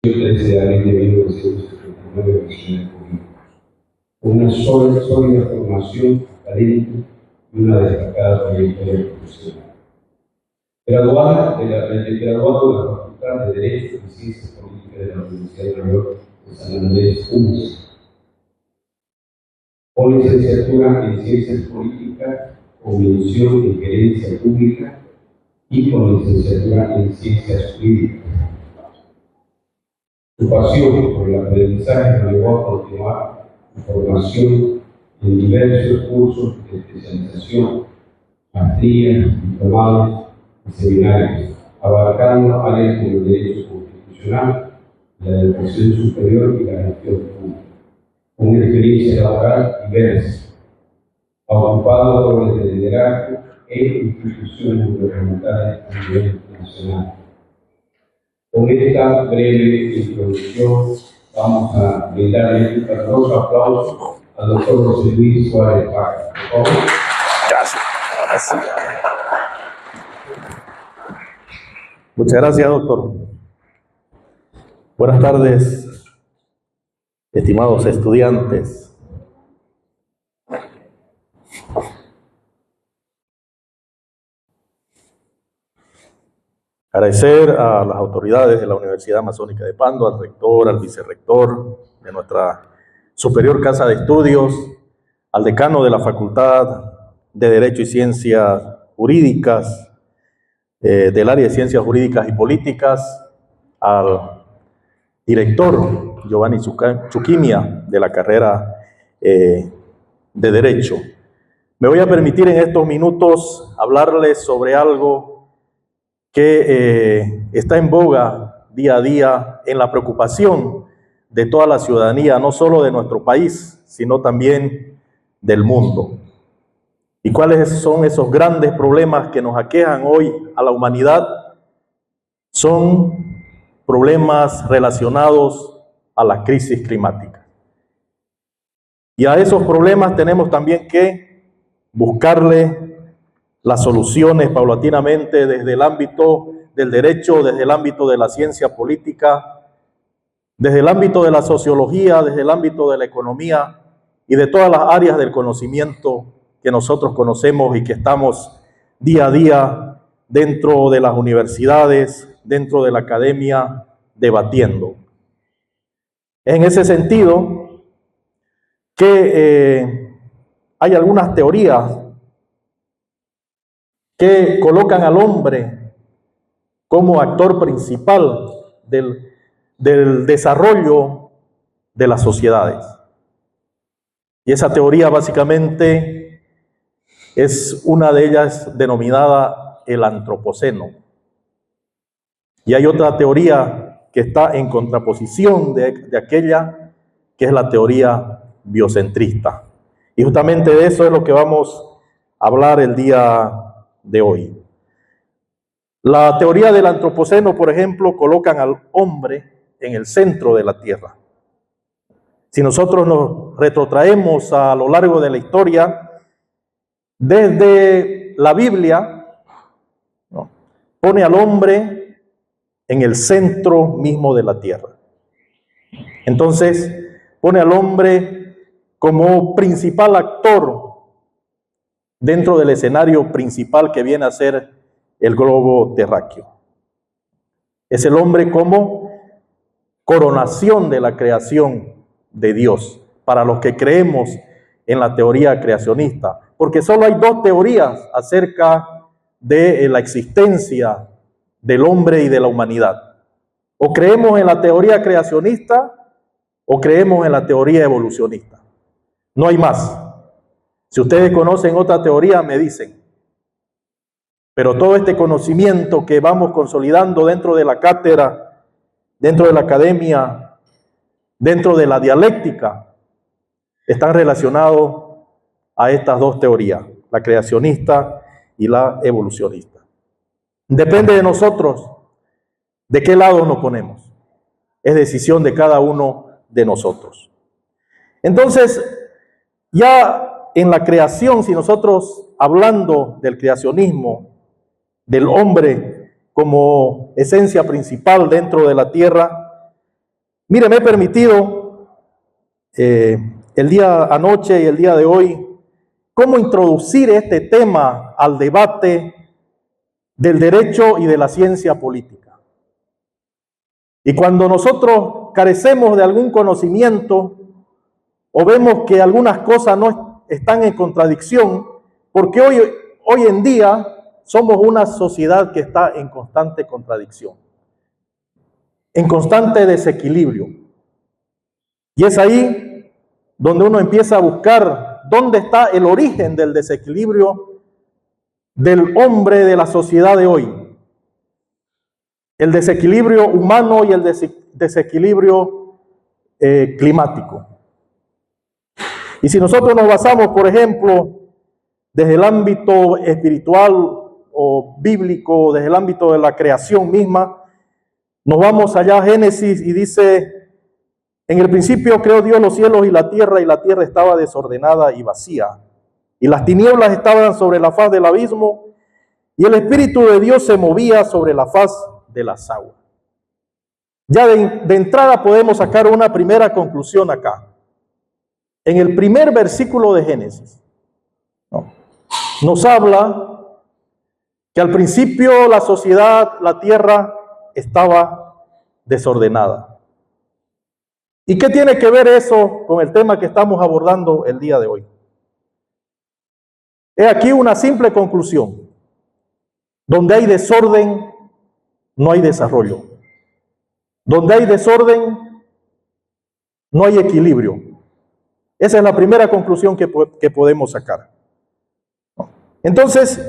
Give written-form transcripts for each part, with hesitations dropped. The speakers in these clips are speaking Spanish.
13 de abril de 1979 nacional político, una sólida formación académica y una destacada trayectoria profesional. Graduado de la Facultad de Derecho y Ciencias Políticas de la Universidad Mayor de San Andrés, UNES, con licenciatura en Ciencias Políticas, con mención en Gerencia Pública y con licenciatura en Ciencias Jurídicas. Su pasión por el aprendizaje lo llevó a continuar su formación en diversos cursos de especialización, maestrías, diplomados y seminarios, abarcando áreas como el derecho constitucional, la educación superior y la gestión pública. Una experiencia laboral diversa, ha ocupado roles de liderazgo e instituciones gubernamentales a nivel nacional. Con esta breve introducción vamos a brindarle un caluroso aplauso al doctor José Luis Suárez Vaca. Por favor. Gracias. Muchas gracias, doctor. Buenas tardes, estimados estudiantes. Agradecer a las autoridades de la Universidad Masónica de Pando, al rector, al vicerrector de nuestra superior casa de estudios, al decano de la Facultad de Derecho y Ciencias Jurídicas, del área de Ciencias Jurídicas y Políticas, al director Giovanni Chuquimia de la carrera de Derecho. Me voy a permitir en estos minutos hablarles sobre algo que está en boga día a día en la preocupación de toda la ciudadanía, no solo de nuestro país, sino también del mundo. ¿Y cuáles son esos grandes problemas que nos aquejan hoy a la humanidad? Son problemas relacionados a la crisis climática. Y a esos problemas tenemos también que buscarle las soluciones paulatinamente desde el ámbito del derecho, desde el ámbito de la ciencia política, desde el ámbito de la sociología, desde el ámbito de la economía y de todas las áreas del conocimiento que nosotros conocemos y que estamos día a día dentro de las universidades, dentro de la academia, debatiendo. En ese sentido, que hay algunas teorías que colocan al hombre como actor principal del desarrollo de las sociedades. Y esa teoría básicamente es una de ellas denominada el antropoceno. Y hay otra teoría que está en contraposición de aquella, que es la teoría biocentrista. Y justamente de eso es lo que vamos a hablar el día de hoy. La teoría del antropoceno, por ejemplo, colocan al hombre en el centro de la Tierra. Si nosotros nos retrotraemos a lo largo de la historia, desde la Biblia, ¿no?, pone al hombre en el centro mismo de la Tierra. Entonces, pone al hombre como principal actor dentro del escenario principal que viene a ser el globo terráqueo. Es el hombre como coronación de la creación de Dios, para los que creemos en la teoría creacionista, porque solo hay dos teorías acerca de la existencia del hombre y de la humanidad. O creemos en la teoría creacionista o creemos en la teoría evolucionista. No hay más. Si ustedes conocen otra teoría, me dicen. Pero todo este conocimiento que vamos consolidando dentro de la cátedra, dentro de la academia, dentro de la dialéctica, están relacionados a estas dos teorías, la creacionista y la evolucionista. Depende de nosotros de qué lado nos ponemos. Es decisión de cada uno de nosotros. Entonces, ya en la creación, si nosotros hablando del creacionismo, del hombre como esencia principal dentro de la tierra, Mire, me he permitido el día anoche y el día de hoy cómo introducir este tema al debate del derecho y de la ciencia política. Y cuando nosotros carecemos de algún conocimiento o vemos que algunas cosas no están en contradicción, porque hoy en día somos una sociedad que está en constante contradicción, en constante desequilibrio. Y es ahí donde uno empieza a buscar dónde está el origen del desequilibrio del hombre, de la sociedad de hoy. El desequilibrio humano y el desequilibrio climático. Y si nosotros nos basamos, por ejemplo, desde el ámbito espiritual o bíblico, desde el ámbito de la creación misma, nos vamos allá a Génesis y dice: en el principio creó Dios los cielos y la tierra estaba desordenada y vacía, y las tinieblas estaban sobre la faz del abismo, y el Espíritu de Dios se movía sobre la faz de las aguas. Ya de entrada podemos sacar una primera conclusión acá. En el primer versículo de Génesis, nos habla que al principio la sociedad, la tierra, estaba desordenada. ¿Y qué tiene que ver eso con el tema que estamos abordando el día de hoy? He aquí una simple conclusión. Donde hay desorden, no hay desarrollo. Donde hay desorden, no hay equilibrio. Esa es la primera conclusión que podemos sacar. Entonces,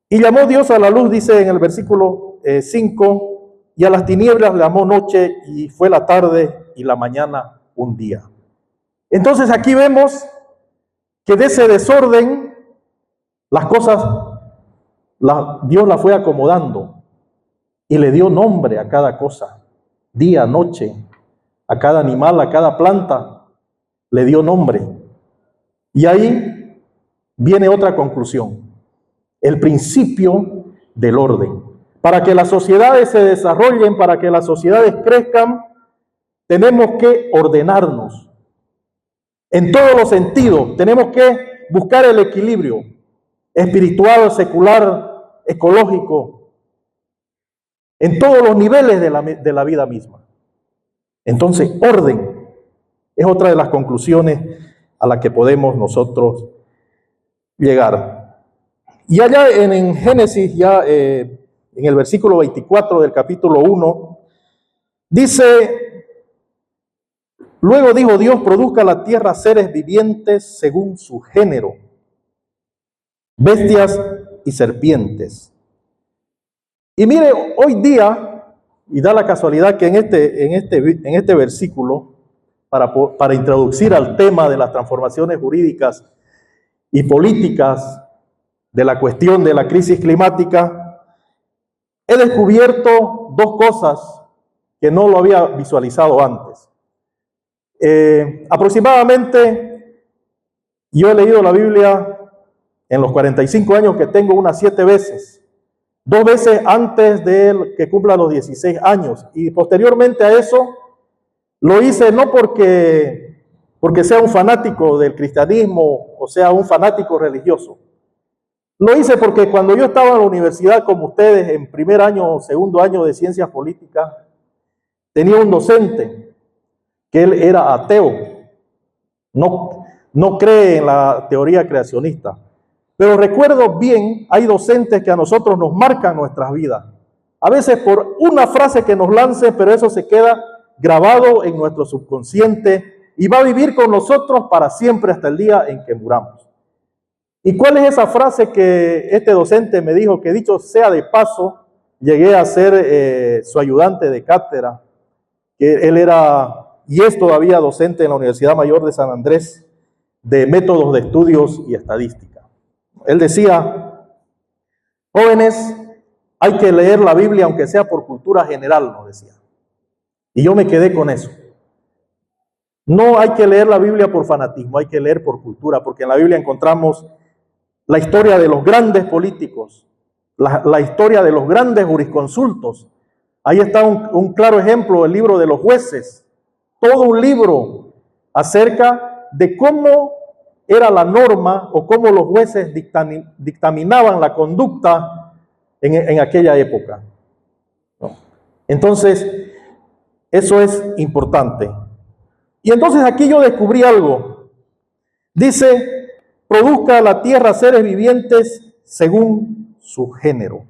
y llamó Dios a la luz, dice en el versículo 5, y a las tinieblas llamó noche, y fue la tarde y la mañana un día. Entonces aquí vemos que de ese desorden, las cosas, Dios la fue acomodando y le dio nombre a cada cosa, día, noche, a cada animal, a cada planta, le dio nombre. Y ahí viene otra conclusión, el principio del orden. Para que las sociedades se desarrollen, para que las sociedades crezcan, tenemos que ordenarnos. En todos los sentidos, tenemos que buscar el equilibrio espiritual, secular, ecológico, en todos los niveles de la vida misma. Entonces, orden es otra de las conclusiones a las que podemos nosotros llegar. Y allá en Génesis, ya en el versículo 24 del capítulo 1, dice: luego dijo Dios, produzca la tierra seres vivientes según su género, bestias y serpientes. Y mire, hoy día, y da la casualidad que en este versículo, para introducir al tema de las transformaciones jurídicas y políticas de la cuestión de la crisis climática, he descubierto dos cosas que no lo había visualizado antes. Aproximadamente, yo he leído la Biblia en los 45 años que tengo unas 7 veces. 2 veces antes de que cumpla los 16 años. Y posteriormente a eso, lo hice no porque sea un fanático del cristianismo o sea un fanático religioso. Lo hice porque cuando yo estaba en la universidad, como ustedes, en primer año o segundo año de ciencias políticas, tenía un docente que él era ateo. No cree en la teoría creacionista. Pero recuerdo bien, hay docentes que a nosotros nos marcan nuestras vidas. A veces por una frase que nos lance, pero eso se queda grabado en nuestro subconsciente y va a vivir con nosotros para siempre hasta el día en que muramos. ¿Y cuál es esa frase que este docente me dijo? Que dicho sea de paso, llegué a ser su ayudante de cátedra, que él era y es todavía docente en la Universidad Mayor de San Andrés de métodos de estudios y estadística. Él decía: jóvenes, hay que leer la Biblia aunque sea por cultura general, nos decía. Y yo me quedé con eso. No hay que leer la Biblia por fanatismo, hay que leer por cultura, porque en la Biblia encontramos la historia de los grandes políticos, la historia de los grandes jurisconsultos, Ahí está un claro ejemplo, el libro de los jueces. Todo un libro acerca de cómo era la norma o cómo los jueces dictaminaban la conducta en aquella época. ¿No? Entonces, eso es importante. Y entonces aquí yo descubrí algo. Dice, produzca la tierra seres vivientes según su género.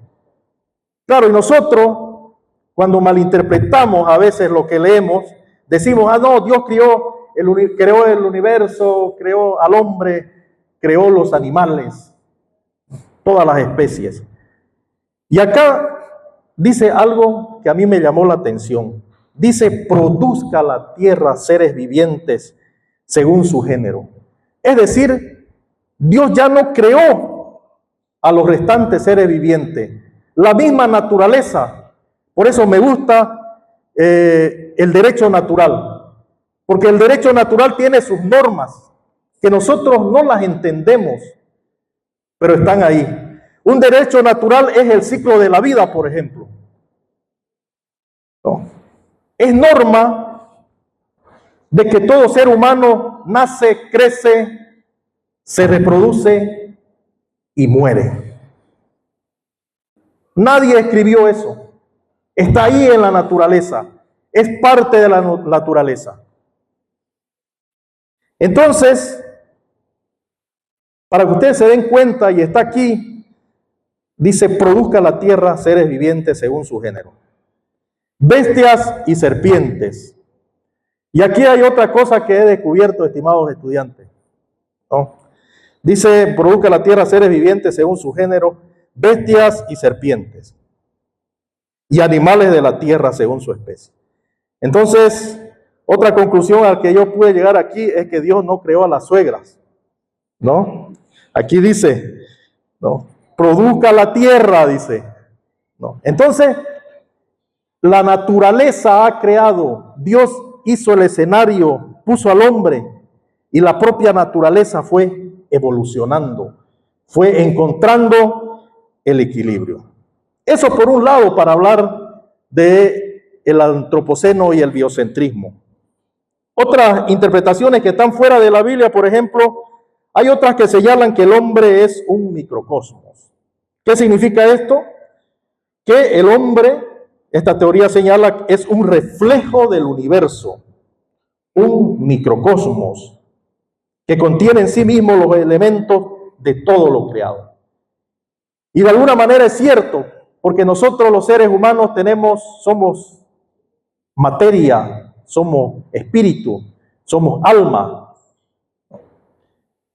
Claro, y nosotros, cuando malinterpretamos a veces lo que leemos, decimos, no, Dios creó el universo, creó al hombre, creó los animales, todas las especies. Y acá dice algo que a mí me llamó la atención. Dice, produzca la tierra seres vivientes según su género. Es decir, Dios ya no creó a los restantes seres vivientes, la misma naturaleza. Por eso me gusta el derecho natural, porque el derecho natural tiene sus normas, que nosotros no las entendemos, pero están ahí. Un derecho natural es el ciclo de la vida, por ejemplo. ¿No? Es norma de que todo ser humano nace, crece, se reproduce y muere. Nadie escribió eso. Está ahí en la naturaleza. Es parte de la naturaleza. Entonces, para que ustedes se den cuenta, y está aquí, dice, produzca la tierra seres vivientes según su género. Bestias y serpientes. Y aquí hay otra cosa que he descubierto, estimados estudiantes, ¿no? Dice, produzca la tierra seres vivientes según su género, bestias y serpientes, y animales de la tierra según su especie. Entonces, otra conclusión a la que yo pude llegar aquí es que Dios no creó a las suegras, ¿no? Aquí dice, ¿no? Produzca la tierra, dice, ¿no? Entonces, la naturaleza ha creado, Dios hizo el escenario, puso al hombre, y la propia naturaleza fue evolucionando, fue encontrando el equilibrio. Eso por un lado, para hablar de el antropoceno y el biocentrismo. Otras interpretaciones que están fuera de la Biblia, por ejemplo, hay otras que señalan que el hombre es un microcosmos. ¿Qué significa esto? Que el hombre, esta teoría señala, es un reflejo del universo, un microcosmos, que contiene en sí mismo los elementos de todo lo creado. Y de alguna manera es cierto, porque nosotros los seres humanos somos materia, somos espíritu, somos alma.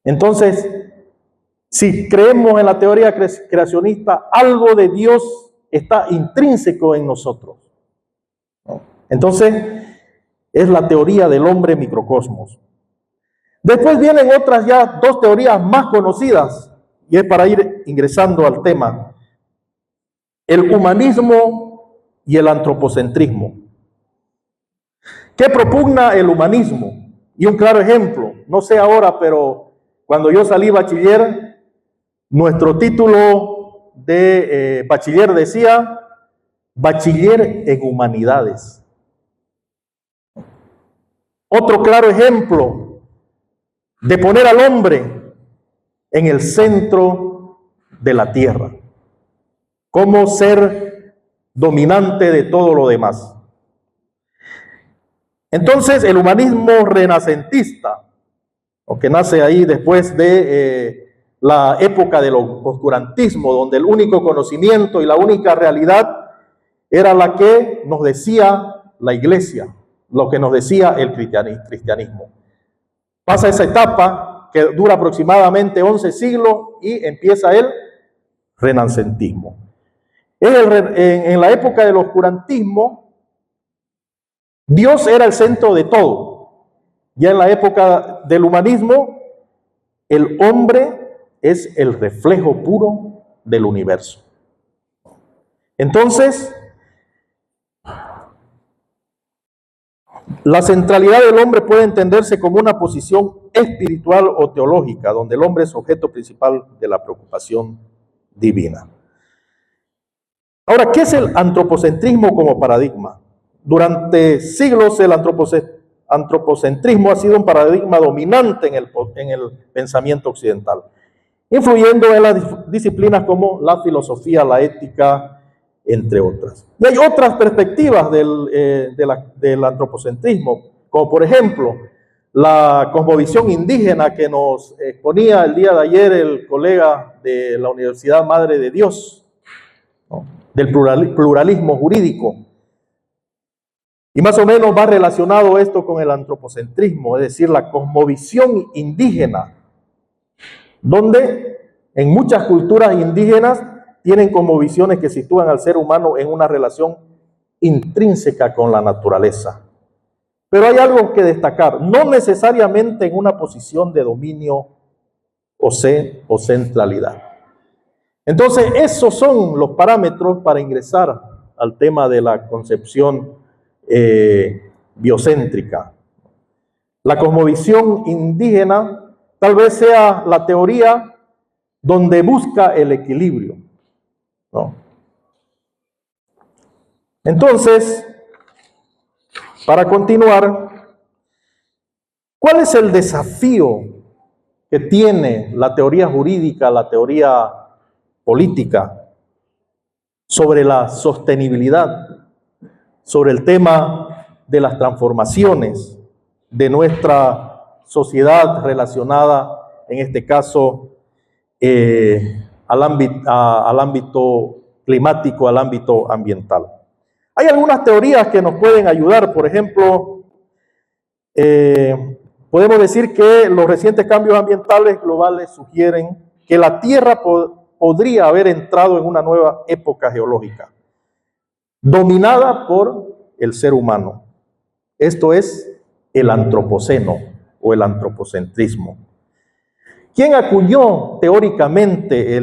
Entonces, si creemos en la teoría creacionista, algo de Dios está intrínseco en nosotros. Entonces, es la teoría del hombre microcosmos. Después vienen otras ya dos teorías más conocidas, y es para ir ingresando al tema: el humanismo y el antropocentrismo. ¿Qué propugna el humanismo? Y un claro ejemplo, no sé ahora, pero cuando yo salí bachiller, nuestro título de bachiller decía bachiller en humanidades. Otro claro ejemplo de poner al hombre en el centro de la tierra, como ser dominante de todo lo demás. Entonces, el humanismo renacentista, o que nace ahí después de la época del oscurantismo, donde el único conocimiento y la única realidad era la que nos decía la iglesia, lo que nos decía el cristianismo. Pasa esa etapa que dura aproximadamente 11 siglos y empieza el renacentismo. En la época del oscurantismo, Dios era el centro de todo. Ya en la época del humanismo, el hombre es el reflejo puro del universo. Entonces, la centralidad del hombre puede entenderse como una posición espiritual o teológica, donde el hombre es objeto principal de la preocupación divina. Ahora, ¿qué es el antropocentrismo como paradigma? Durante siglos el antropocentrismo ha sido un paradigma dominante en el pensamiento occidental, influyendo en las disciplinas como la filosofía, la ética, entre otras. Y hay otras perspectivas del antropocentrismo, como por ejemplo la cosmovisión indígena que nos exponía el día de ayer el colega de la Universidad Madre de Dios, ¿no?, del pluralismo jurídico. Y más o menos va relacionado esto con el antropocentrismo, es decir, la cosmovisión indígena, donde en muchas culturas indígenas tienen cosmovisiones que sitúan al ser humano en una relación intrínseca con la naturaleza. Pero hay algo que destacar, no necesariamente en una posición de dominio o centralidad. Entonces, esos son los parámetros para ingresar al tema de la concepción biocéntrica. La cosmovisión indígena tal vez sea la teoría donde busca el equilibrio, ¿no? Entonces, para continuar, ¿cuál es el desafío que tiene la teoría jurídica, la teoría política sobre la sostenibilidad, sobre el tema de las transformaciones de nuestra sociedad relacionada, en este caso, al ámbito climático, al ámbito ambiental? Hay algunas teorías que nos pueden ayudar. Por ejemplo, podemos decir que los recientes cambios ambientales globales sugieren que la Tierra podría haber entrado en una nueva época geológica, dominada por el ser humano. Esto es el antropoceno o el antropocentrismo. ¿Quién acuñó teóricamente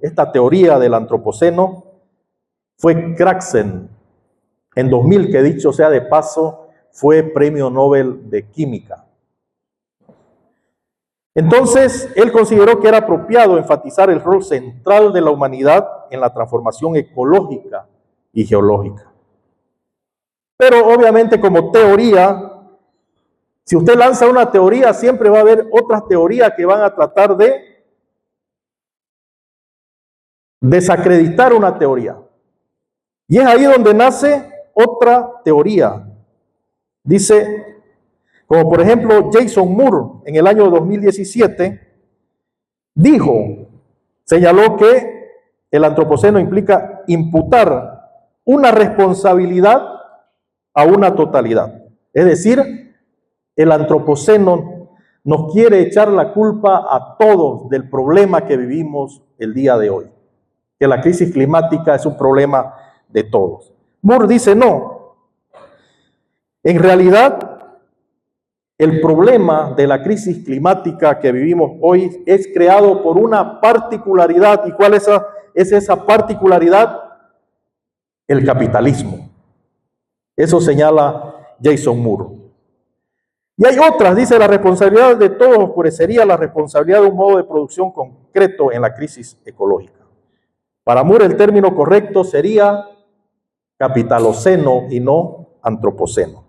esta teoría del antropoceno? Fue Craxen, en 2000, que dicho sea de paso, fue Premio Nobel de Química. Entonces, él consideró que era apropiado enfatizar el rol central de la humanidad en la transformación ecológica y geológica. Pero obviamente, como teoría, si usted lanza una teoría, siempre va a haber otras teorías que van a tratar de desacreditar una teoría. Y es ahí donde nace otra teoría. Dice, como por ejemplo Jason Moore en el año 2017 señaló que el antropoceno implica imputar una responsabilidad a una totalidad. Es decir, el antropoceno nos quiere echar la culpa a todos del problema que vivimos el día de hoy, que la crisis climática es un problema de todos. Moore dice no. En realidad, el problema de la crisis climática que vivimos hoy es creado por una particularidad. ¿Y cuál es esa particularidad? El capitalismo. Eso señala Jason Moore. Y hay otras, dice, la responsabilidad de todos oscurecería la responsabilidad de un modo de producción concreto en la crisis ecológica. Para Moore el término correcto sería capitaloceno y no antropoceno.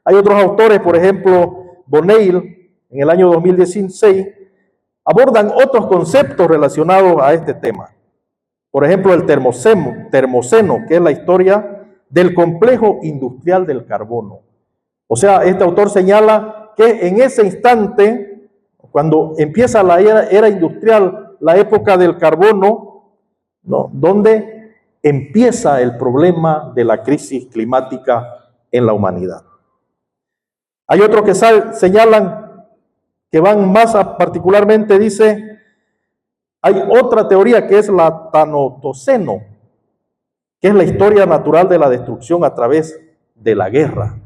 Hay otros autores, por ejemplo, Bonnell, en el año 2016, abordan otros conceptos relacionados a este tema. Por ejemplo, el termoceno, que es la historia del complejo industrial del carbono. O sea, este autor señala que en ese instante, cuando empieza la era industrial, la época del carbono, ¿no?, donde empieza el problema de la crisis climática en la humanidad. Hay otros que señalan que van más particularmente, dice, hay otra teoría que es la tanatoceno, que es la historia natural de la destrucción a través de la guerra.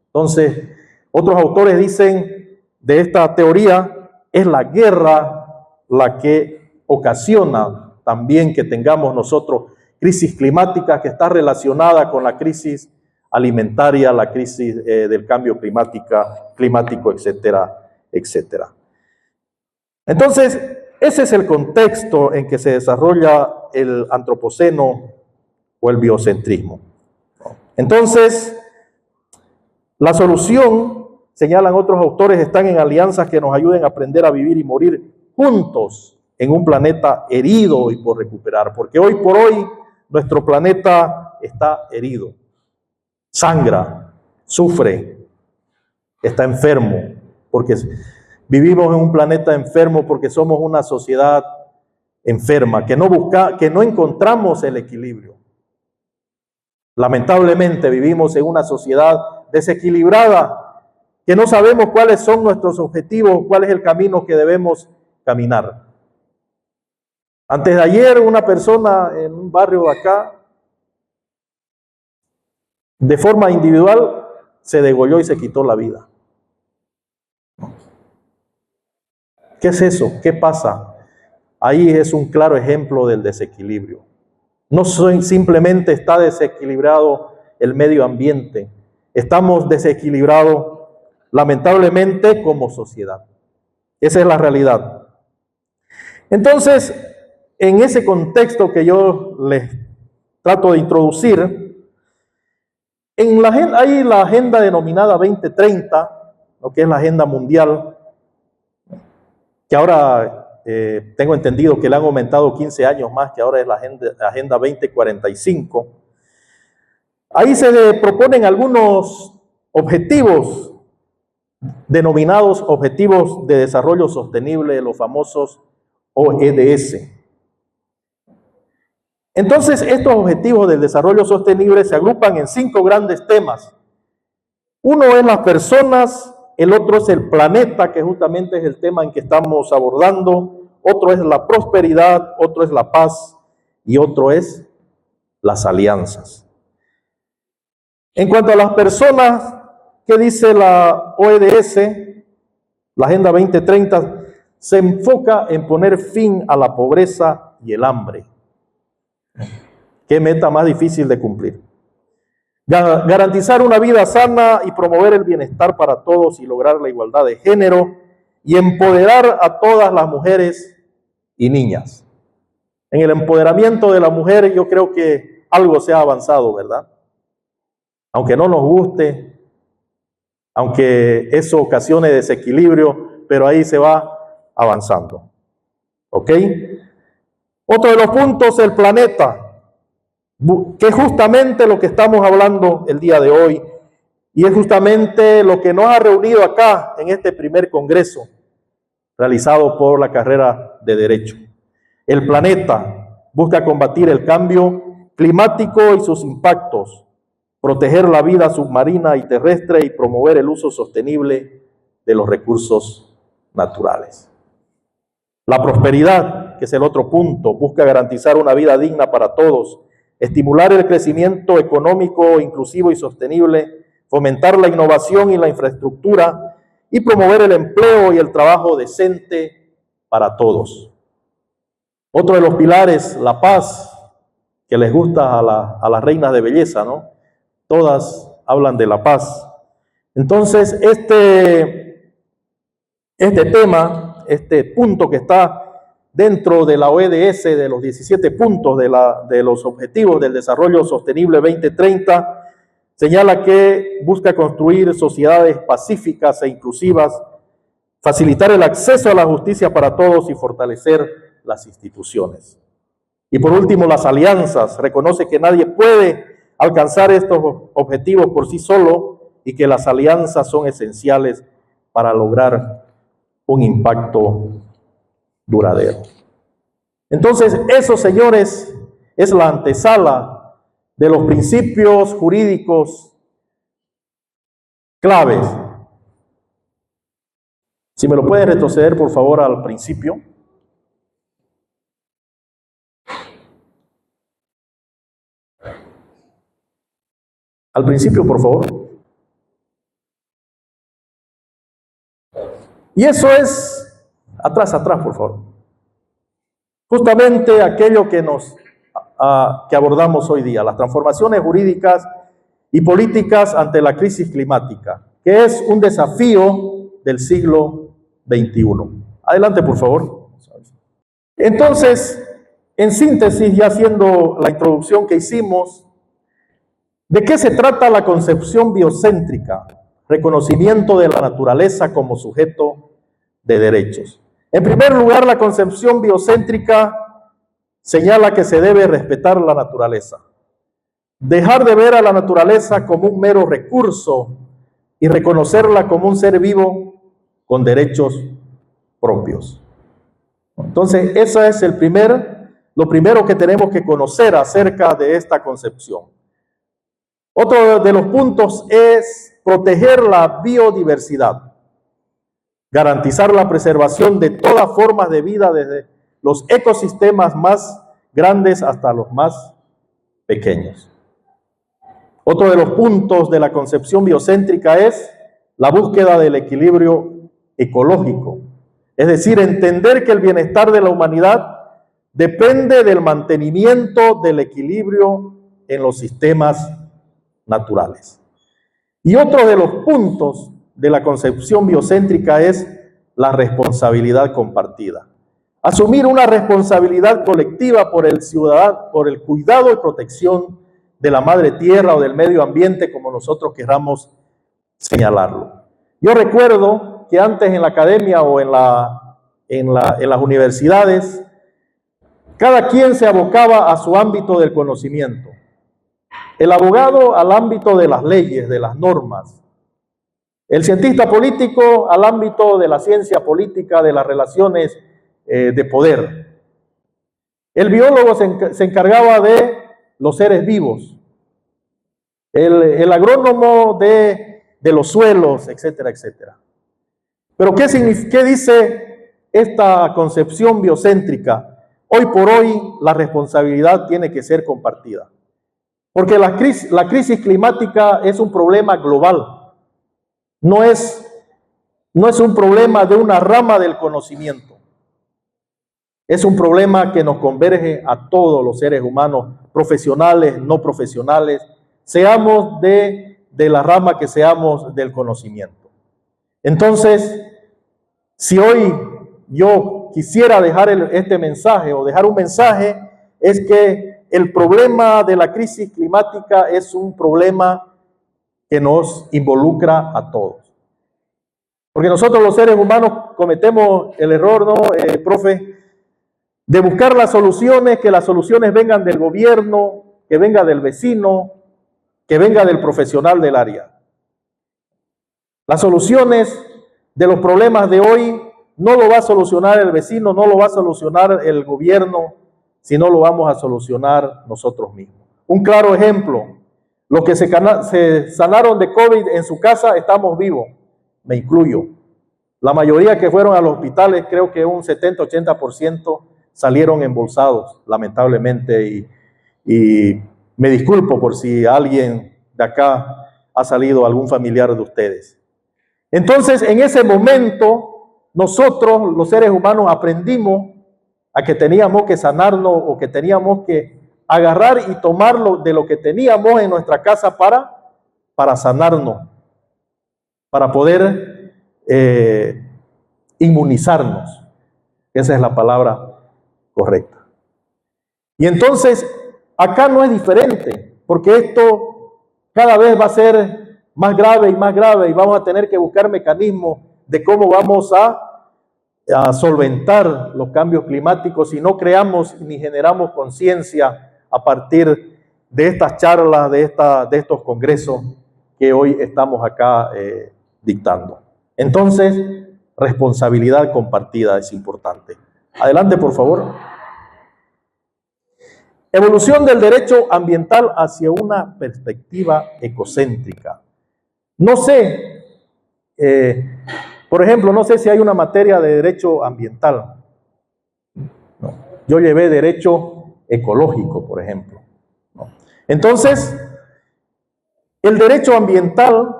Entonces, otros autores dicen de esta teoría, es la guerra la que ocasiona también que tengamos nosotros crisis climática que está relacionada con la crisis alimentaria, la crisis del cambio climático, etcétera, etcétera. Entonces, ese es el contexto en que se desarrolla el antropoceno o el biocentrismo. Entonces, la solución, señalan otros autores, están en alianzas que nos ayuden a aprender a vivir y morir juntos en un planeta herido y por recuperar, porque hoy por hoy nuestro planeta está herido, sangra, sufre, está enfermo, porque vivimos en un planeta enfermo, porque somos una sociedad enferma, que no encontramos el equilibrio. Lamentablemente vivimos en una sociedad desequilibrada, que no sabemos cuáles son nuestros objetivos, cuál es el camino que debemos caminar. Antes de ayer, una persona en un barrio acá, de forma individual, se degolló y se quitó la vida. ¿Qué es eso? ¿Qué pasa? Ahí es un claro ejemplo del desequilibrio. No simplemente está desequilibrado el medio ambiente, estamos desequilibrados lamentablemente como sociedad. Esa es la realidad. Entonces, en ese contexto que yo les trato de introducir, hay la agenda denominada 2030, lo que es la agenda mundial, que ahora tengo entendido que le han aumentado 15 años más, que ahora es la agenda 2045. Ahí se proponen algunos objetivos denominados Objetivos de Desarrollo Sostenible, los famosos ODS. Entonces, estos objetivos del desarrollo sostenible se agrupan en 5 grandes temas. Uno es las personas, el otro es el planeta, que justamente es el tema en que estamos abordando, otro es la prosperidad, otro es la paz y otro es las alianzas. En cuanto a las personas, ¿qué dice la ODS? La Agenda 2030 se enfoca en poner fin a la pobreza y el hambre. ¿Qué meta más difícil de cumplir? Garantizar una vida sana y promover el bienestar para todos y lograr la igualdad de género y empoderar a todas las mujeres y niñas. En el empoderamiento de la mujer yo creo que algo se ha avanzado, ¿verdad? Aunque no nos guste, aunque eso ocasione desequilibrio, pero ahí se va avanzando. ¿Ok? Otro de los puntos, el planeta, que es justamente lo que estamos hablando el día de hoy, y es justamente lo que nos ha reunido acá en este primer congreso realizado por la carrera de Derecho. El planeta busca combatir el cambio climático y sus impactos, proteger la vida submarina y terrestre y promover el uso sostenible de los recursos naturales. La prosperidad, que es el otro punto, busca garantizar una vida digna para todos, estimular el crecimiento económico inclusivo y sostenible, fomentar la innovación y la infraestructura y promover el empleo y el trabajo decente para todos. Otro de los pilares, la paz, que les gusta a las reinas de belleza, ¿no? Todas hablan de la paz. Entonces, este tema, este punto que está dentro de la ODS, de los 17 puntos de los Objetivos del Desarrollo Sostenible 2030, señala que busca construir sociedades pacíficas e inclusivas, facilitar el acceso a la justicia para todos y fortalecer las instituciones. Y por último, las alianzas. Reconoce que nadie puede alcanzar estos objetivos por sí solo y que las alianzas son esenciales para lograr un impacto duradero. Entonces, eso, señores, es la antesala de los principios jurídicos claves. Si me lo pueden retroceder, por favor, al principio. Al principio, por favor. Y eso es, atrás, por favor. Justamente aquello que abordamos hoy día, las transformaciones jurídicas y políticas ante la crisis climática, que es un desafío del siglo XXI. Adelante, por favor. Entonces, En síntesis, ya haciendo la introducción que hicimos, ¿de qué se trata la concepción biocéntrica? Reconocimiento de la naturaleza como sujeto de derechos. En primer lugar, la concepción biocéntrica señala que se debe respetar la naturaleza, dejar de ver a la naturaleza como un mero recurso y reconocerla como un ser vivo con derechos propios. Entonces, ese es lo primero que tenemos que conocer acerca de esta concepción. Otro de los puntos es proteger la biodiversidad, garantizar la preservación de todas formas de vida, desde los ecosistemas más grandes hasta los más pequeños. Otro de los puntos de la concepción biocéntrica es la búsqueda del equilibrio ecológico, es decir, entender que el bienestar de la humanidad depende del mantenimiento del equilibrio en los sistemas naturales. Y otro de los puntos de la concepción biocéntrica es la responsabilidad compartida. Asumir una responsabilidad colectiva por el ciudadano, por el cuidado y protección de la madre tierra o del medio ambiente, como nosotros queramos señalarlo. Yo recuerdo que antes en la academia o en las universidades, cada quien se abocaba a su ámbito del conocimiento. El abogado al ámbito de las leyes, de las normas. El cientista político al ámbito de la ciencia política, de las relaciones de poder. El biólogo se encargaba de los seres vivos. El agrónomo de los suelos, etcétera, etcétera. Pero ¿qué dice esta concepción biocéntrica? Hoy por hoy la responsabilidad tiene que ser compartida. Porque la crisis climática es un problema global. No es un problema de una rama del conocimiento. Es un problema que nos converge a todos los seres humanos, profesionales, no profesionales, seamos de la rama que seamos del conocimiento. Entonces, si hoy yo quisiera dejar este mensaje o dejar un mensaje, es que el problema de la crisis climática es un problema que nos involucra a todos. Porque nosotros los seres humanos cometemos el error, ¿no, profe? De buscar las soluciones, que las soluciones vengan del gobierno, que venga del vecino, que venga del profesional del área. Las soluciones de los problemas de hoy no lo va a solucionar el vecino, no lo va a solucionar el gobierno, sino lo vamos a solucionar nosotros mismos. Un claro ejemplo, los que se sanaron de COVID en su casa estamos vivos, me incluyo. La mayoría que fueron a los hospitales, creo que un 70-80% salieron embolsados, lamentablemente, y me disculpo por si alguien de acá ha salido algún familiar de ustedes. Entonces, en ese momento, nosotros, los seres humanos, aprendimos a que teníamos que sanarnos o que teníamos que agarrar y tomarlo de lo que teníamos en nuestra casa para sanarnos, para poder inmunizarnos. Esa es la palabra correcta. Y entonces, acá no es diferente, porque esto cada vez va a ser más grave y vamos a tener que buscar mecanismos de cómo vamos a solventar los cambios climáticos si no creamos ni generamos conciencia a partir de estas charlas, de estos congresos que hoy estamos acá dictando. Entonces, responsabilidad compartida es importante. Adelante, por favor. Evolución del derecho ambiental hacia una perspectiva ecocéntrica. No sé, por ejemplo, no sé si hay una materia de derecho ambiental. No. Yo llevé derecho ecológico, por ejemplo. No. Entonces, el derecho ambiental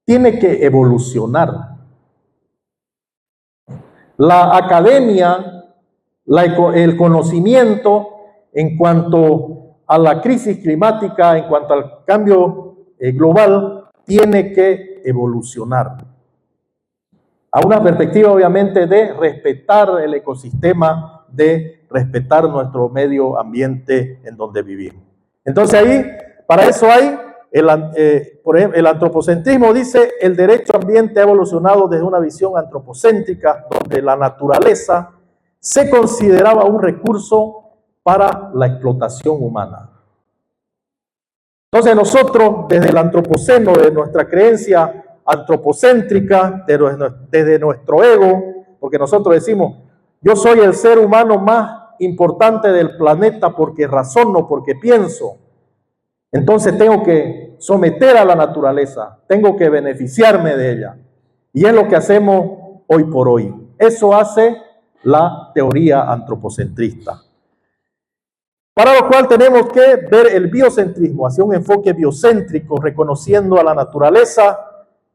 tiene que evolucionar. La academia, el conocimiento en cuanto a la crisis climática, en cuanto al cambio global, tiene que evolucionar a una perspectiva obviamente de respetar el ecosistema de respetar nuestro medio ambiente en donde vivimos. Entonces ahí, para eso hay, por ejemplo, el antropocentrismo dice, el derecho ambiente ha evolucionado desde una visión antropocéntrica, donde la naturaleza se consideraba un recurso para la explotación humana. Entonces nosotros, desde el antropoceno, de nuestra creencia antropocéntrica, desde nuestro ego, porque nosotros decimos, yo soy el ser humano más importante del planeta porque razono, porque pienso, entonces tengo que someter a la naturaleza, tengo que beneficiarme de ella. Y es lo que hacemos hoy por hoy. Eso hace la teoría antropocentrista. Para lo cual tenemos que ver el biocentrismo hacia un enfoque biocéntrico, reconociendo a la naturaleza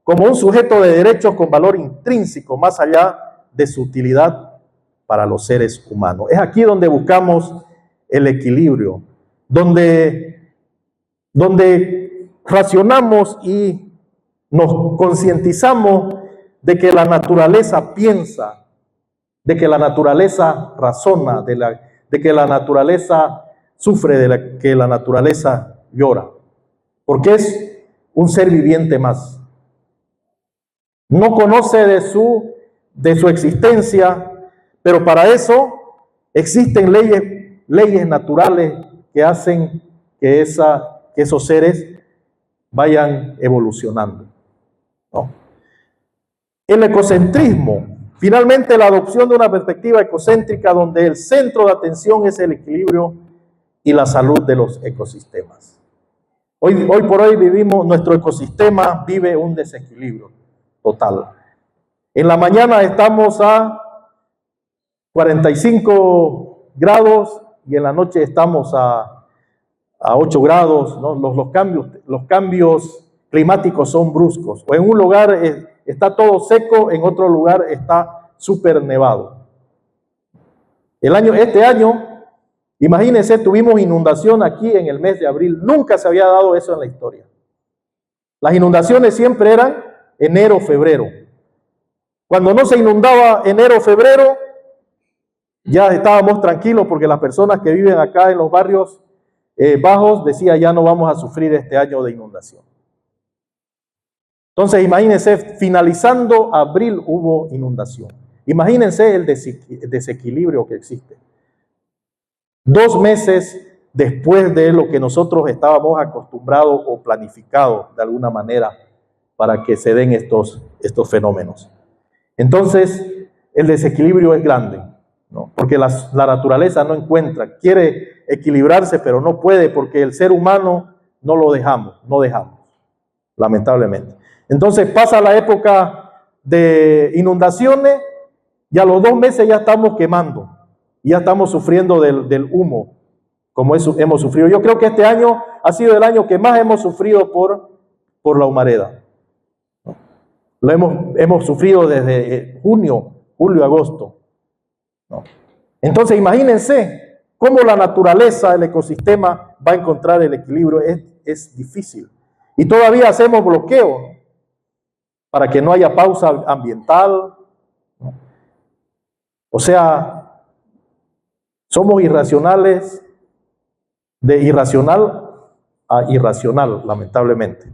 como un sujeto de derechos con valor intrínseco, más allá de su utilidad para los seres humanos. Es aquí donde buscamos el equilibrio, donde racionamos y nos concientizamos de que la naturaleza piensa, de que la naturaleza razona, de que la naturaleza sufre, de que la naturaleza llora, porque es un ser viviente más. No conoce de su existencia, pero para eso existen leyes naturales que hacen que esos seres vayan evolucionando, ¿no? El ecocentrismo, finalmente la adopción de una perspectiva ecocéntrica donde el centro de atención es el equilibrio y la salud de los ecosistemas. Hoy por hoy nuestro ecosistema vive un desequilibrio total. En la mañana estamos a 45 grados y en la noche estamos a 8 grados, ¿no? Los cambios climáticos son bruscos. O en un lugar está todo seco, en otro lugar está súper nevado. Este año, imagínense, tuvimos inundación aquí en el mes de abril. Nunca se había dado eso en la historia. Las inundaciones siempre eran enero, febrero. Cuando no se inundaba enero, febrero, ya estábamos tranquilos porque las personas que viven acá en los barrios bajos decían ya no vamos a sufrir este año de inundación. Entonces imagínense, finalizando abril hubo inundación. Imagínense el desequilibrio que existe. 2 meses después de lo que nosotros estábamos acostumbrados o planificados de alguna manera para que se den estos fenómenos. Entonces el desequilibrio es grande, ¿no? Porque la naturaleza no quiere equilibrarse, pero no puede porque el ser humano no dejamos, lamentablemente. Entonces pasa la época de inundaciones y a los 2 meses ya estamos quemando, ya estamos sufriendo del humo, como hemos sufrido. Yo creo que este año ha sido el año que más hemos sufrido por la humareda. Lo hemos sufrido desde julio, agosto, ¿no? Entonces imagínense cómo la naturaleza, el ecosistema va a encontrar el equilibrio. Es difícil. Y todavía hacemos bloqueo para que no haya pausa ambiental, ¿no? O sea, somos irracionales, de irracional a irracional, lamentablemente.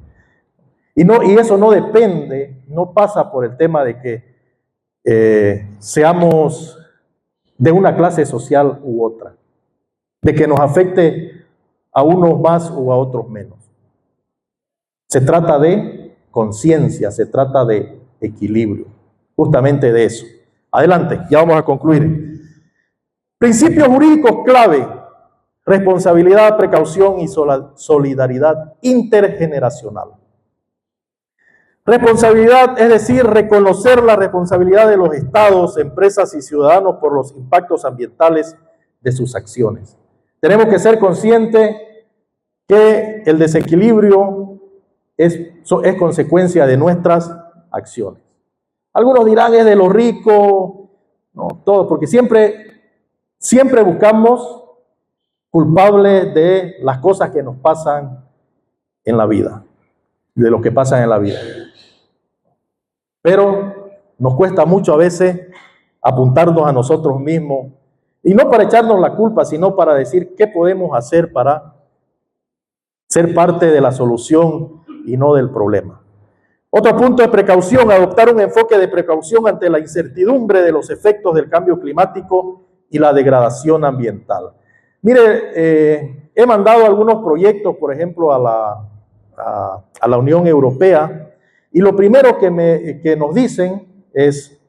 Y eso no depende, no pasa por el tema de que seamos de una clase social u otra, de que nos afecte a unos más o a otros menos. Se trata de conciencia, se trata de equilibrio, justamente de eso. Adelante, ya vamos a concluir. Principios jurídicos clave: responsabilidad, precaución y solidaridad intergeneracional. Responsabilidad, es decir, reconocer la responsabilidad de los estados, empresas y ciudadanos por los impactos ambientales de sus acciones. Tenemos que ser conscientes que el desequilibrio es consecuencia de nuestras acciones. Algunos dirán es de los ricos, no, todo, porque siempre buscamos culpables de las cosas que nos pasan en la vida, de lo que pasa en la vida. Pero nos cuesta mucho a veces apuntarnos a nosotros mismos Y no para echarnos la culpa, sino para decir qué podemos hacer para ser parte de la solución y no del problema. Otro punto de precaución: adoptar un enfoque de precaución ante la incertidumbre de los efectos del cambio climático y la degradación ambiental. Mire, he mandado algunos proyectos, por ejemplo, a la Unión Europea, y lo primero que nos dicen es,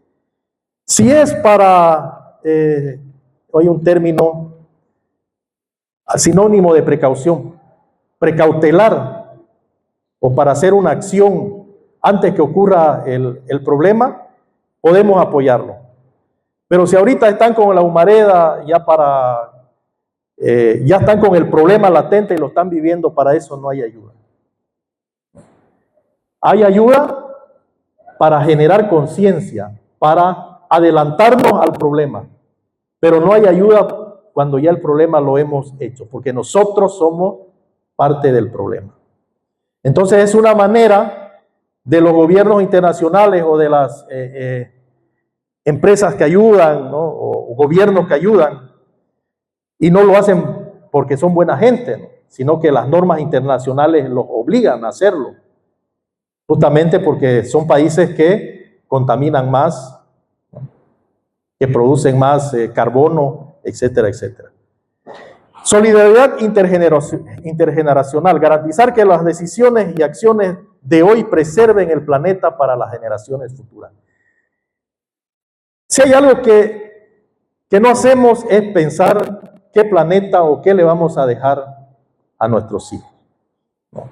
si es para, hoy un término sinónimo de precaución, precautelar, o para hacer una acción antes que ocurra el problema, podemos apoyarlo. Pero si ahorita están con la humareda ya están con el problema latente y lo están viviendo, para eso no hay ayuda. Hay ayuda para generar conciencia, para adelantarnos al problema, pero no hay ayuda cuando ya el problema lo hemos hecho, porque nosotros somos parte del problema. Entonces es una manera de los gobiernos internacionales o de las empresas que ayudan, ¿no? O gobiernos que ayudan, y no lo hacen porque son buena gente, ¿no? Sino que las normas internacionales los obligan a hacerlo, justamente porque son países que contaminan más, ¿no? Que producen más carbono, etcétera, etcétera. Solidaridad intergeneracional: garantizar que las decisiones y acciones de hoy preserven el planeta para las generaciones futuras. Si hay algo que no hacemos es pensar qué planeta o qué le vamos a dejar a nuestros hijos, ¿no?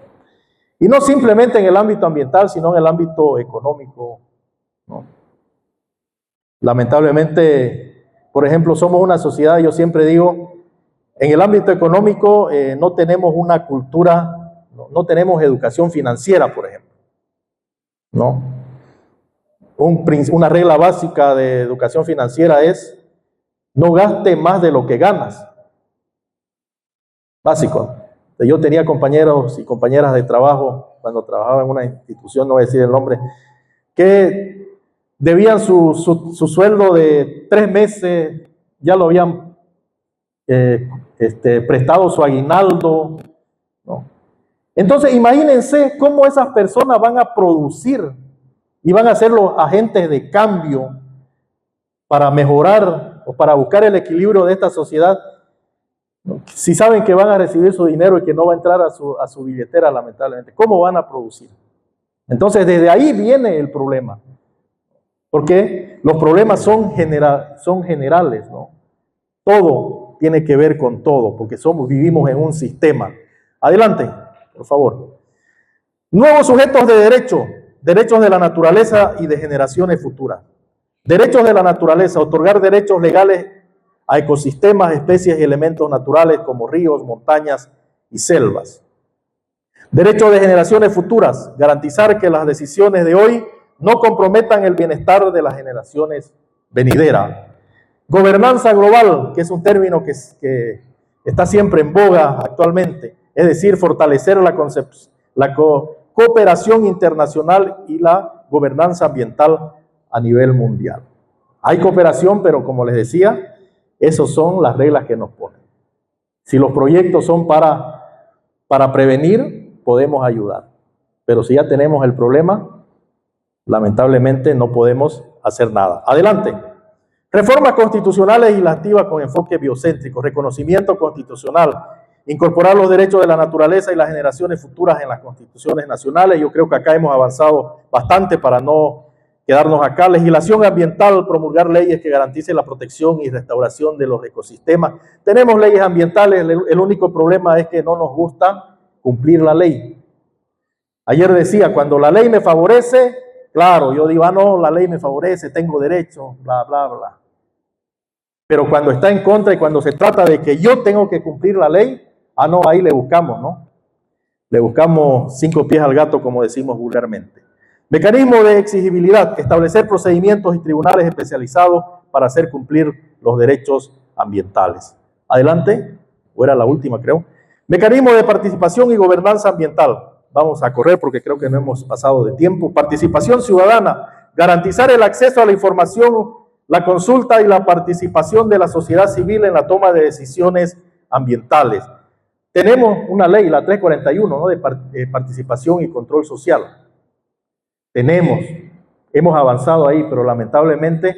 Y no simplemente en el ámbito ambiental, sino en el ámbito económico, ¿no? Lamentablemente, por ejemplo, somos una sociedad, yo siempre digo, en el ámbito económico no tenemos una cultura, no tenemos educación financiera, por ejemplo, ¿no? Una regla básica de educación financiera es: no gaste más de lo que ganas. Básico. Yo tenía compañeros y compañeras de trabajo, cuando trabajaba en una institución, no voy a decir el nombre, que debían su sueldo de 3 meses, ya lo habían prestado su aguinaldo, ¿no? Entonces imagínense cómo esas personas van a producir y van a ser los agentes de cambio para mejorar o para buscar el equilibrio de esta sociedad, ¿no? Si saben que van a recibir su dinero y que no va a entrar a su billetera, lamentablemente, ¿cómo van a producir? Entonces desde ahí viene el problema, porque los problemas son generales, ¿no? Todo tiene que ver con todo, porque vivimos en un sistema. Adelante, por favor. Nuevos sujetos de derechos de la naturaleza y de generaciones futuras. Derechos de la naturaleza: otorgar derechos legales a ecosistemas, especies y elementos naturales como ríos, montañas y selvas. Derechos de generaciones futuras: garantizar que las decisiones de hoy no comprometan el bienestar de las generaciones venideras. Gobernanza global, que es un término que está siempre en boga actualmente, es decir, fortalecer la cooperación internacional y la gobernanza ambiental a nivel mundial. Hay cooperación, pero como les decía, esas son las reglas que nos ponen. Si los proyectos son para prevenir, podemos ayudar, pero si ya tenemos el problema, lamentablemente no podemos hacer nada. Adelante. Reformas constitucionales y legislativas con enfoque biocéntrico: reconocimiento constitucional, incorporar los derechos de la naturaleza y las generaciones futuras en las constituciones nacionales. Yo creo que acá hemos avanzado bastante para no quedarnos acá. Legislación ambiental: promulgar leyes que garanticen la protección y restauración de los ecosistemas. Tenemos leyes ambientales, el único problema es que no nos gusta cumplir la ley. Ayer decía, cuando la ley me favorece, claro, yo digo, no, la ley me favorece, tengo derecho, bla, bla, bla. Pero cuando está en contra y cuando se trata de que yo tengo que cumplir la ley, no, ahí le buscamos, ¿no? Le buscamos 5 pies al gato, como decimos vulgarmente. Mecanismo de exigibilidad: establecer procedimientos y tribunales especializados para hacer cumplir los derechos ambientales. Adelante, o era la última, creo. Mecanismo de participación y gobernanza ambiental. Vamos a correr porque creo que no hemos pasado de tiempo. Participación ciudadana: garantizar el acceso a la información la consulta y la participación de la sociedad civil en la toma de decisiones ambientales. Tenemos una ley, la 341, ¿no?, de participación y control social. Hemos avanzado ahí, pero lamentablemente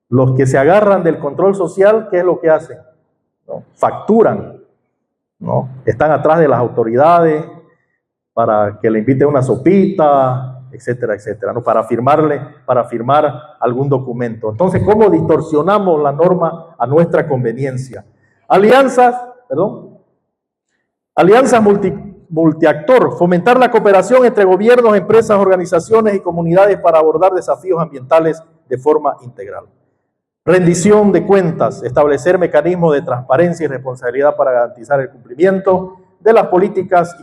los que se agarran del control social, ¿qué es lo que hacen? ¿No? Facturan, ¿no? Están atrás de las autoridades para que le inviten una sopita, etcétera, etcétera, ¿no? Para firmar algún documento. Entonces, ¿cómo distorsionamos la norma a nuestra conveniencia? Alianzas multiactor, fomentar la cooperación entre gobiernos, empresas, organizaciones y comunidades para abordar desafíos ambientales de forma integral. Rendición de cuentas, establecer mecanismos de transparencia y responsabilidad para garantizar el cumplimiento de las políticas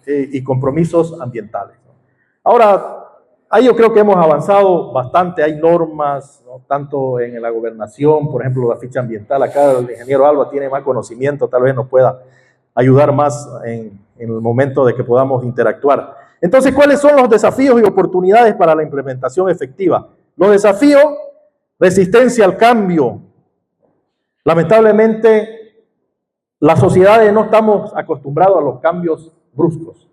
y compromisos ambientales. Ahora, ahí yo creo que hemos avanzado bastante, hay normas, ¿no?, tanto en la gobernación, por ejemplo, la ficha ambiental. Acá el ingeniero Alba tiene más conocimiento, tal vez nos pueda ayudar más en el momento de que podamos interactuar. Entonces, ¿cuáles son los desafíos y oportunidades para la implementación efectiva? Los desafíos: resistencia al cambio. Lamentablemente, las sociedades no estamos acostumbrados a los cambios bruscos.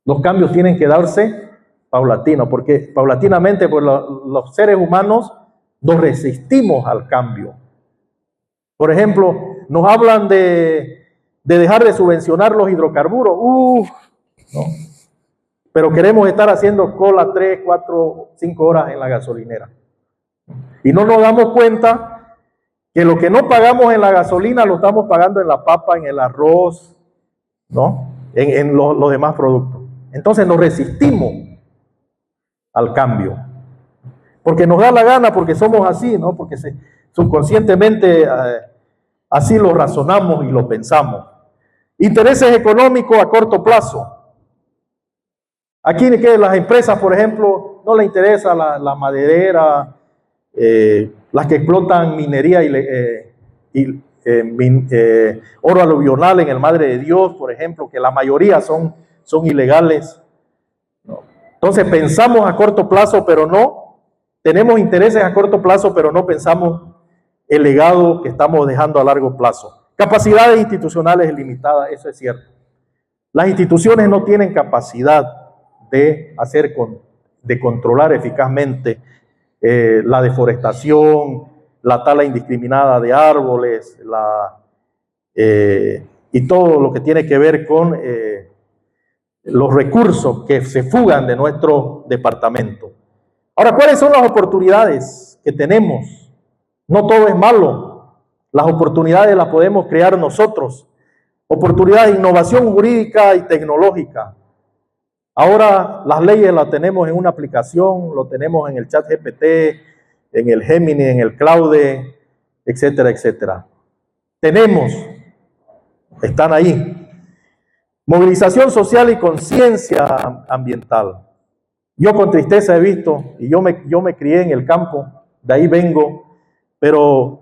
Los cambios tienen que darse paulatinos, porque paulatinamente pues, los seres humanos nos resistimos al cambio. Por ejemplo, nos hablan de dejar de subvencionar los hidrocarburos. ¿No? Pero queremos estar haciendo cola 3, 4, 5 horas en la gasolinera. Y no nos damos cuenta que lo que no pagamos en la gasolina lo estamos pagando en la papa, en el arroz, ¿no?, en los demás productos. Entonces nos resistimos al cambio, porque nos da la gana, porque somos así, ¿no?, porque subconscientemente así lo razonamos y lo pensamos. Intereses económicos a corto plazo. Aquí que las empresas, por ejemplo, no les interesa la maderera, las que explotan minería oro aluvional en el Madre de Dios, por ejemplo, que la mayoría son ilegales, ¿no? Entonces pensamos a corto plazo, pero no, tenemos intereses a corto plazo, pero no pensamos el legado que estamos dejando a largo plazo. Capacidades institucionales limitadas, eso es cierto. Las instituciones no tienen capacidad de controlar eficazmente la deforestación, la tala indiscriminada de árboles, y todo lo que tiene que ver con los recursos que se fugan de nuestro departamento. Ahora, ¿cuáles son las oportunidades que tenemos? No todo es malo. Las oportunidades las podemos crear nosotros. Oportunidades de innovación jurídica y tecnológica. Ahora las leyes las tenemos en una aplicación, lo tenemos en el ChatGPT, en el Gemini, en el Claude, etcétera, etcétera. Están ahí. Movilización social y conciencia ambiental. Yo con tristeza he visto, y yo me crié en el campo, de ahí vengo, pero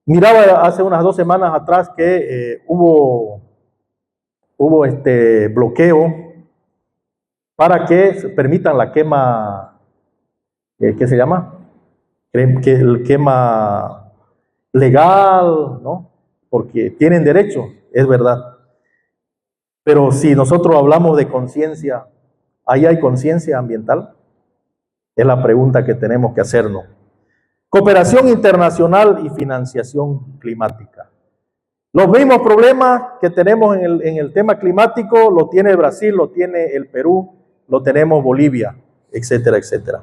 miraba hace unas 2 semanas atrás que hubo bloqueo para que se permitan la quema, ¿qué se llama? El quema legal, ¿no? Porque tienen derecho, es verdad. Pero si nosotros hablamos de conciencia, ¿ahí hay conciencia ambiental? Es la pregunta que tenemos que hacernos. Cooperación internacional y financiación climática. Los mismos problemas que tenemos en el tema climático lo tiene Brasil, lo tiene el Perú, lo tenemos Bolivia, etcétera, etcétera.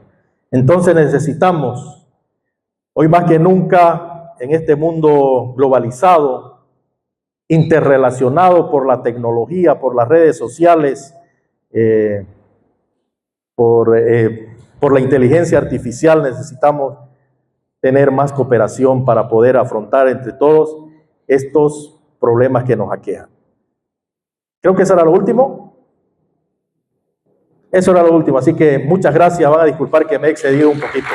Entonces necesitamos, hoy más que nunca, en este mundo globalizado, interrelacionado por la tecnología, por las redes sociales, por la inteligencia artificial, necesitamos tener más cooperación para poder afrontar entre todos estos problemas que nos aquejan. Creo que eso era lo último. Eso era lo último, así que muchas gracias. Van a disculpar que me he excedido un poquito.